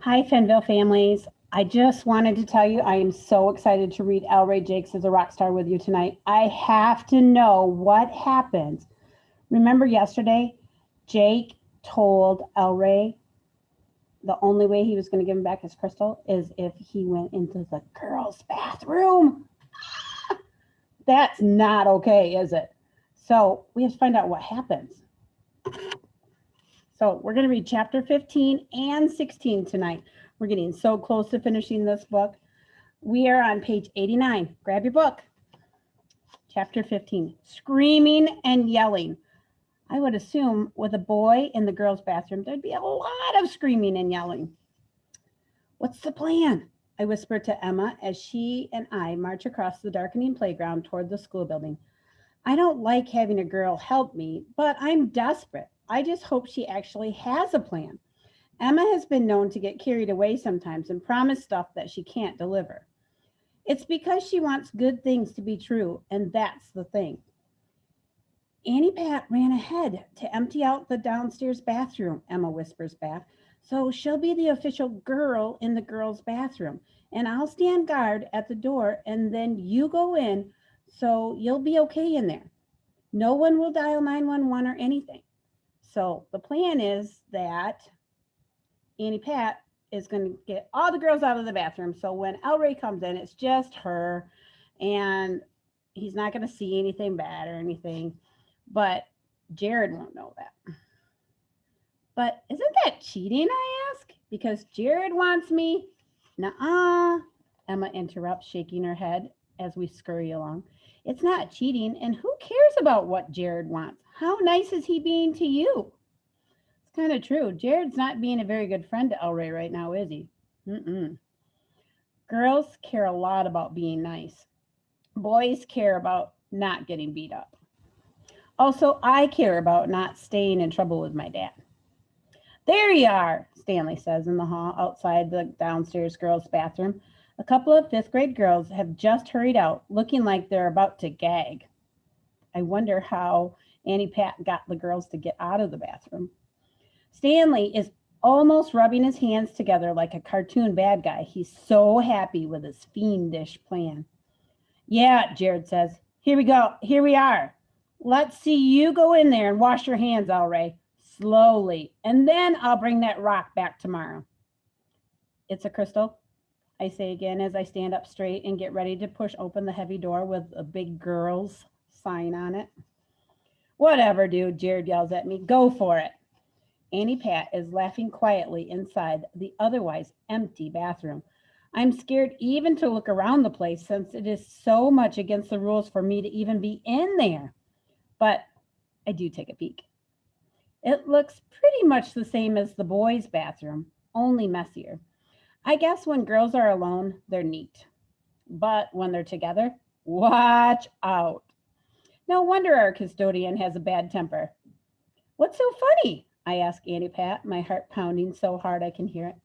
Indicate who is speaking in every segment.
Speaker 1: Hi, Fenville families. I just wanted to tell you I am so excited to read EllRay Jakes as a rock star with you tonight. I have to know what happens. Remember yesterday, Jake told EllRay the only way he was going to give him back his crystal is if he went into the girls' bathroom. That's not okay, is it? So we have to find out what happens. So we're going to read chapter 15 and 16 tonight. We're getting so close to finishing this book. We are on page 89. Grab your book. Chapter 15, screaming and yelling. I would assume with a boy in the girls' bathroom, there'd be a lot of screaming and yelling. What's the plan? I whispered to Emma as she and I march across the darkening playground toward the school building. I don't like having a girl help me, but I'm desperate. I just hope she actually has a plan. Emma has been known to get carried away sometimes and promise stuff that she can't deliver. It's because she wants good things to be true, and that's the thing. Annie Pat ran ahead to empty out the downstairs bathroom, Emma whispers back. So she'll be the official girl in the girls' bathroom, and I'll stand guard at the door, and then you go in, so you'll be okay in there. No one will dial 911 or anything. So the plan is that Annie Pat is going to get all the girls out of the bathroom. So when EllRay comes in, it's just her, and he's not going to see anything bad or anything. But Jared won't know that. But isn't that cheating, I ask? Because Jared wants me. Nuh-uh, Emma interrupts, shaking her head as we scurry along. It's not cheating, and who cares about what Jared wants? How nice is he being to you? It's kind of true. Jared's not being a very good friend to EllRay right now, is he? Mm-mm. Girls care a lot about being nice. Boys care about not getting beat up. Also, I care about not staying in trouble with my dad. There you are, Stanley says in the hall outside the downstairs girls' bathroom. A couple of fifth grade girls have just hurried out, looking like they're about to gag. I wonder how Annie Pat got the girls to get out of the bathroom. Stanley is almost rubbing his hands together like a cartoon bad guy. He's so happy with his fiendish plan. Yeah, Jared says. Here we go. Here we are. Let's see you go in there and wash your hands, EllRay. Slowly. And then I'll bring that rock back tomorrow. It's a crystal, I say again as I stand up straight and get ready to push open the heavy door with a big girls sign on it. Whatever, dude, Jared yells at me. Go for it. Annie Pat is laughing quietly inside the otherwise empty bathroom. I'm scared even to look around the place since it is so much against the rules for me to even be in there. But I do take a peek. It looks pretty much the same as the boys' bathroom, only messier. I guess when girls are alone, they're neat. But when they're together, watch out. No wonder our custodian has a bad temper. What's so funny? I ask Annie Pat, my heart pounding so hard I can hear it.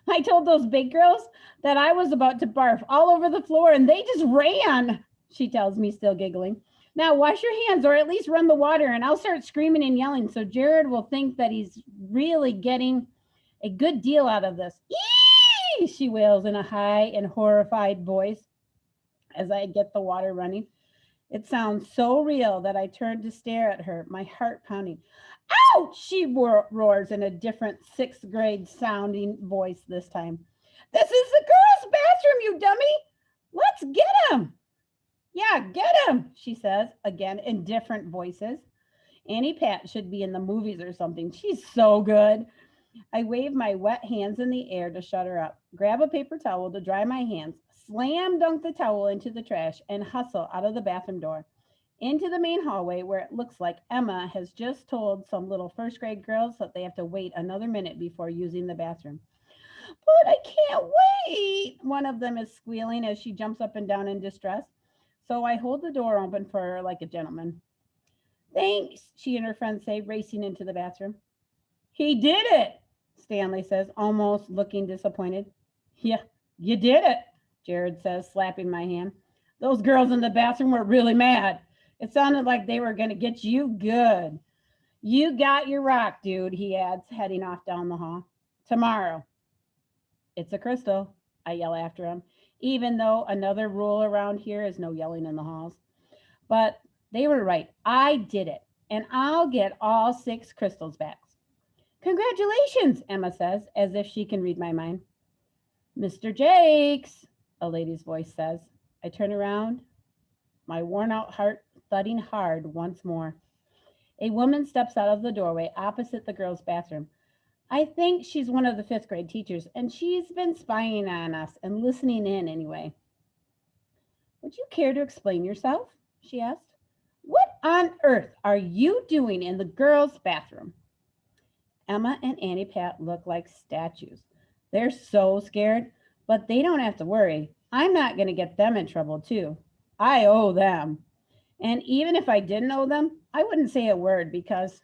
Speaker 1: I told those big girls that I was about to barf all over the floor and they just ran, she tells me, still giggling. Now wash your hands or at least run the water and I'll start screaming and yelling so Jared will think that he's really getting a good deal out of this. Eee! She wails in a high and horrified voice as I get the water running. It sounds so real that I turn to stare at her, my heart pounding. Ouch! She roars in a different sixth grade sounding voice this time. This is the girls' bathroom, you dummy! Let's get him! Yeah, get him, she says, again in different voices. Annie Pat should be in the movies or something. She's so good. I wave my wet hands in the air to shut her up, grab a paper towel to dry my hands, slam dunk the towel into the trash, and hustle out of the bathroom door, into the main hallway where it looks like Emma has just told some little first grade girls that they have to wait another minute before using the bathroom. But I can't wait, one of them is squealing as she jumps up and down in distress. So I hold the door open for her like a gentleman. Thanks, she and her friends say, racing into the bathroom. He did it, Stanley says, almost looking disappointed. Yeah, you did it, Jared says, slapping my hand. Those girls in the bathroom were really mad. It sounded like they were going to get you good. You got your rock, dude, he adds, heading off down the hall. Tomorrow. It's a crystal, I yell after him, even though another rule around here is no yelling in the halls. But they were right. I did it, and I'll get all 6 crystals back. Congratulations, Emma says, as if she can read my mind. Mr. Jakes, a lady's voice says. I turn around, my worn out heart thudding hard once more. A woman steps out of the doorway opposite the girls' bathroom. I think she's one of the 5th grade teachers, and she's been spying on us and listening in anyway. Would you care to explain yourself? She asked. What on earth are you doing in the girls' bathroom? Emma and Annie Pat look like statues. They're so scared, but they don't have to worry. I'm not going to get them in trouble, too. I owe them. And even if I didn't owe them, I wouldn't say a word because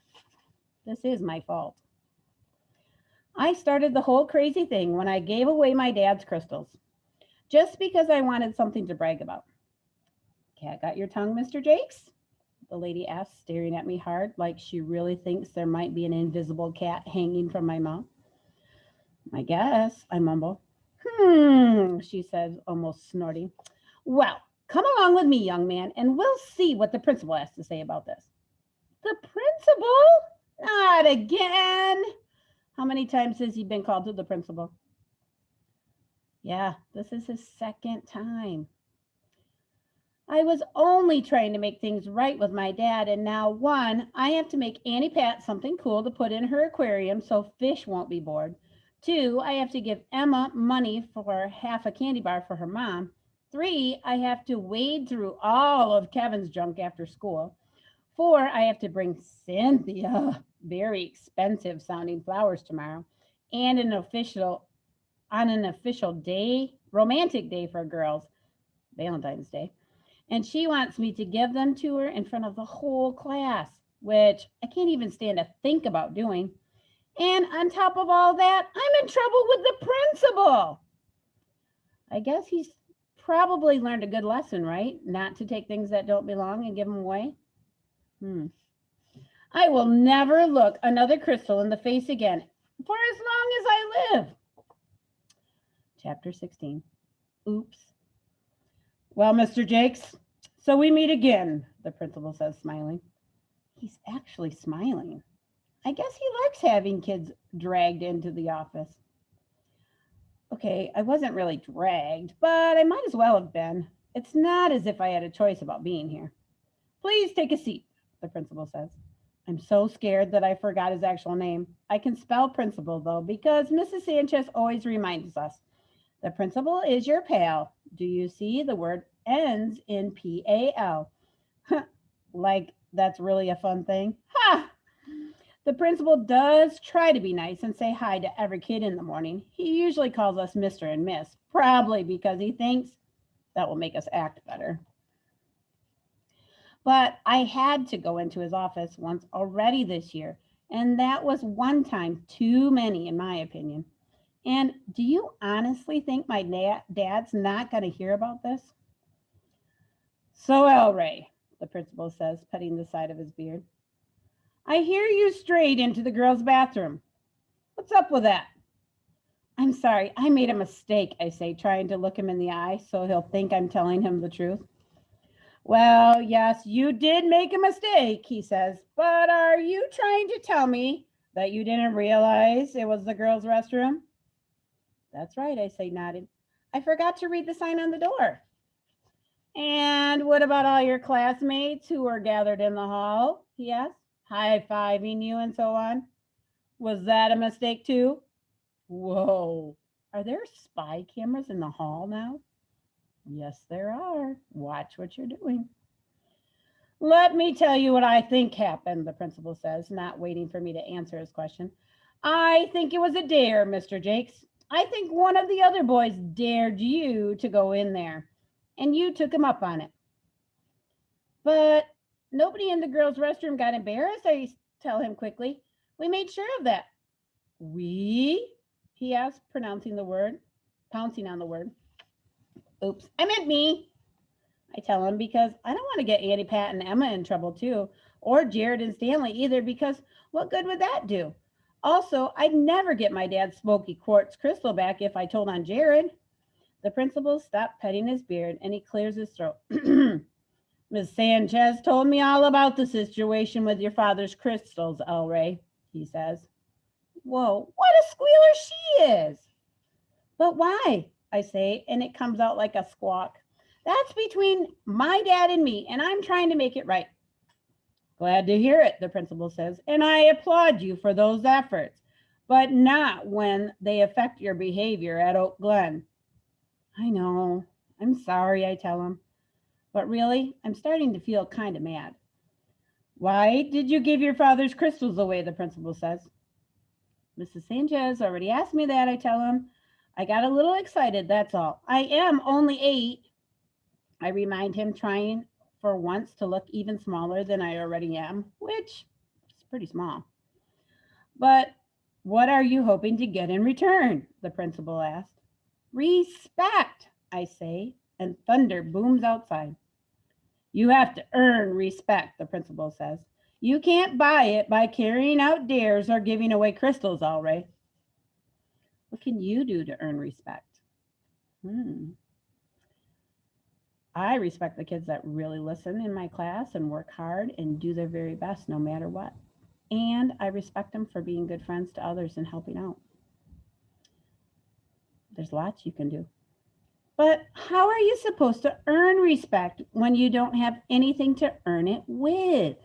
Speaker 1: this is my fault. I started the whole crazy thing when I gave away my dad's crystals, just because I wanted something to brag about. Cat got your tongue, Mr. Jakes? The lady asked, staring at me hard, like she really thinks there might be an invisible cat hanging from my mouth. I guess, I mumble. She says, almost snorting. Well, come along with me, young man, and we'll see what the principal has to say about this. The principal? Not again. How many times has he been called to the principal? Yeah, this is his 2nd time. I was only trying to make things right with my dad, and now 1, I have to make Annie Pat something cool to put in her aquarium so fish won't be bored. 2, I have to give Emma money for half a candy bar for her mom. 3, I have to wade through all of Kevin's junk after school. 4, I have to bring Cynthia very expensive sounding flowers tomorrow, and on an official day, romantic day for girls, Valentine's Day. And she wants me to give them to her in front of the whole class, which I can't even stand to think about doing. And on top of all that, I'm in trouble with the principal. I guess he's probably learned a good lesson, right? Not to take things that don't belong and give them away. I will never look another crystal in the face again for as long as I live. Chapter 16. Oops. Well, Mr. Jakes, so we meet again, the principal says, smiling. He's actually smiling. I guess he likes having kids dragged into the office. Okay, I wasn't really dragged, but I might as well have been. It's not as if I had a choice about being here. Please take a seat, the principal says. I'm so scared that I forgot his actual name. I can spell principal, though, because Mrs. Sanchez always reminds us. The principal is your pal. Do you see the word ends in P-A-L? Like that's really a fun thing. Ha! The principal does try to be nice and say hi to every kid in the morning. He usually calls us Mr. and Miss, probably because he thinks that will make us act better. But I had to go into his office once already this year, and that was one time too many, in my opinion. And do you honestly think my dad's not going to hear about this? So, EllRay, the principal says, petting the side of his beard, I hear you strayed into the girls' bathroom. What's up with that? I'm sorry, I made a mistake, I say, trying to look him in the eye so he'll think I'm telling him the truth. Well, yes, you did make a mistake, he says, but are you trying to tell me that you didn't realize it was the girls' restroom? That's right, I say, nodding. I forgot to read the sign on the door. And what about all your classmates who were gathered in the hall? He asked, high-fiving you and so on. Was that a mistake too? Whoa, are there spy cameras in the hall now? Yes, there are. Watch what you're doing. Let me tell you what I think happened, the principal says, not waiting for me to answer his question. I think it was a dare, Mr. Jakes. I think one of the other boys dared you to go in there, and you took him up on it. But nobody in the girls' restroom got embarrassed, I tell him quickly. We made sure of that. We? He asked, pouncing on the word. Oops, I meant me, I tell him, because I don't want to get Annie, Pat, and Emma in trouble too, or Jared and Stanley either, because what good would that do? Also, I'd never get my dad's smoky quartz crystal back if I told on Jared. The principal stopped petting his beard and he clears his throat. Miss Sanchez told me all about the situation with your father's crystals, EllRay, he says. Whoa, what a squealer she is! But why? I say, and it comes out like a squawk. That's between my dad and me, and I'm trying to make it right. Glad to hear it, the principal says, and I applaud you for those efforts, but not when they affect your behavior at Oak Glen. I know. I'm sorry, I tell him. But really, I'm starting to feel kind of mad. Why did you give your father's crystals away? The principal says. Mrs. Sanchez already asked me that, I tell him. I got a little excited, that's all. I am only 8. I remind him, trying for once to look even smaller than I already am, which is pretty small. But what are you hoping to get in return? The principal asked. Respect, I say, and thunder booms outside. You have to earn respect, the principal says. You can't buy it by carrying out dares or giving away crystals, EllRay. What can you do to earn respect? I respect the kids that really listen in my class and work hard and do their very best no matter what. And I respect them for being good friends to others and helping out. There's lots you can do. But how are you supposed to earn respect when you don't have anything to earn it with?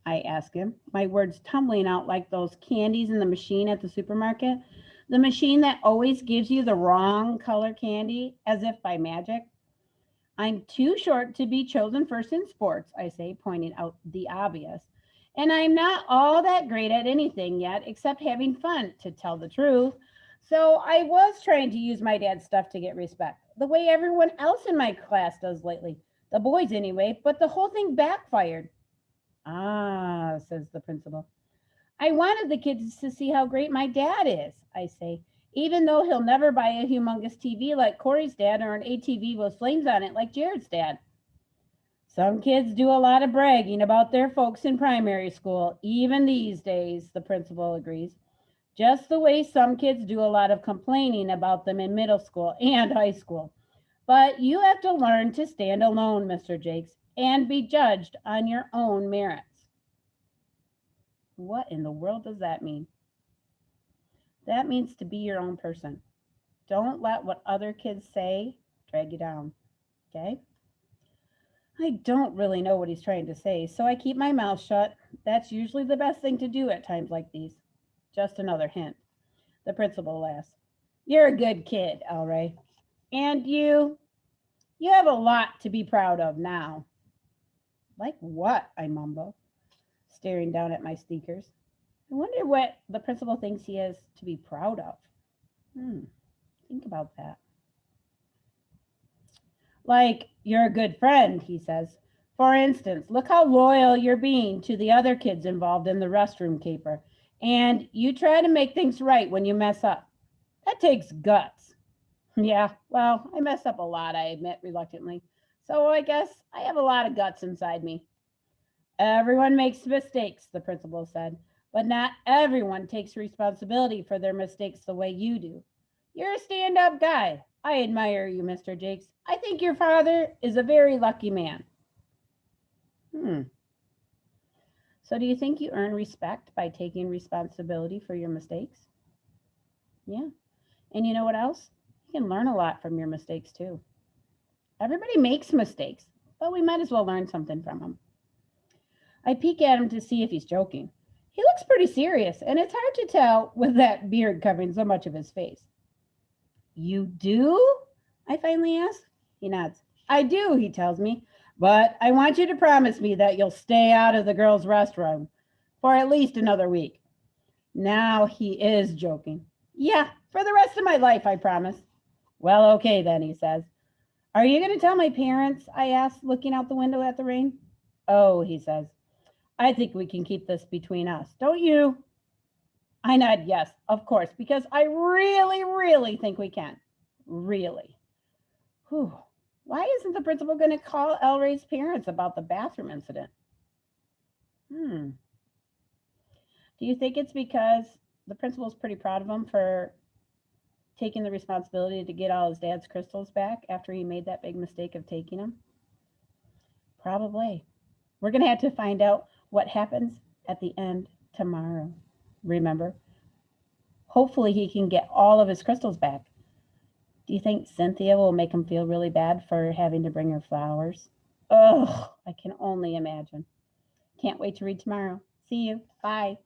Speaker 1: I ask him, my words tumbling out like those candies in the machine at the supermarket. The machine that always gives you the wrong color candy as if by magic. I'm too short to be chosen first in sports, I say, pointing out the obvious. And I'm not all that great at anything yet except having fun, to tell the truth. So I was trying to use my dad's stuff to get respect, the way everyone else in my class does lately. The boys anyway, but the whole thing backfired. Ah, says the principal. I wanted the kids to see how great my dad is, I say, even though he'll never buy a humongous TV like Corey's dad or an ATV with flames on it like Jared's dad. Some kids do a lot of bragging about their folks in primary school, even these days, the principal agrees. Just the way some kids do a lot of complaining about them in middle school and high school. But you have to learn to stand alone, Mr. Jakes, and be judged on your own merits. What in the world does that mean? That means to be your own person. Don't let what other kids say drag you down, okay? I don't really know what he's trying to say, so I keep my mouth shut. That's usually the best thing to do at times like these. Just another hint. The principal laughs. You're a good kid, EllRay. And you have a lot to be proud of now. Like what? I mumble, staring down at my sneakers. I wonder what the principal thinks he is to be proud of. Think about that. Like, you're a good friend, he says. For instance, look how loyal you're being to the other kids involved in the restroom caper. And you try to make things right when you mess up. That takes guts. Yeah, well, I mess up a lot, I admit reluctantly. So I guess I have a lot of guts inside me. Everyone makes mistakes, the principal said, but not everyone takes responsibility for their mistakes the way you do. You're a stand-up guy. I admire you, Mr. Jakes. I think your father is a very lucky man. So do you think you earn respect by taking responsibility for your mistakes? Yeah. And you know what else? You can learn a lot from your mistakes too. Everybody makes mistakes, but we might as well learn something from them. I peek at him to see if he's joking. He looks pretty serious, and it's hard to tell with that beard covering so much of his face. You do? I finally ask. He nods. I do, he tells me, but I want you to promise me that you'll stay out of the girls' restroom for at least another week. Now he is joking. Yeah, for the rest of my life, I promise. Well, okay then, he says. Are you going to tell my parents? I asked, looking out the window at the rain. Oh, he says, I think we can keep this between us, don't you? I nod yes, of course, because I really, really think we can. Really. Whew. Why isn't the principal going to call EllRay's parents about the bathroom incident? Do you think it's because the principal's pretty proud of him for taking the responsibility to get all his dad's crystals back after he made that big mistake of taking them. Probably. We're going to have to find out what happens at the end tomorrow. Remember? Hopefully he can get all of his crystals back. Do you think Cynthia will make him feel really bad for having to bring her flowers? Ugh, I can only imagine. Can't wait to read tomorrow. See you. Bye.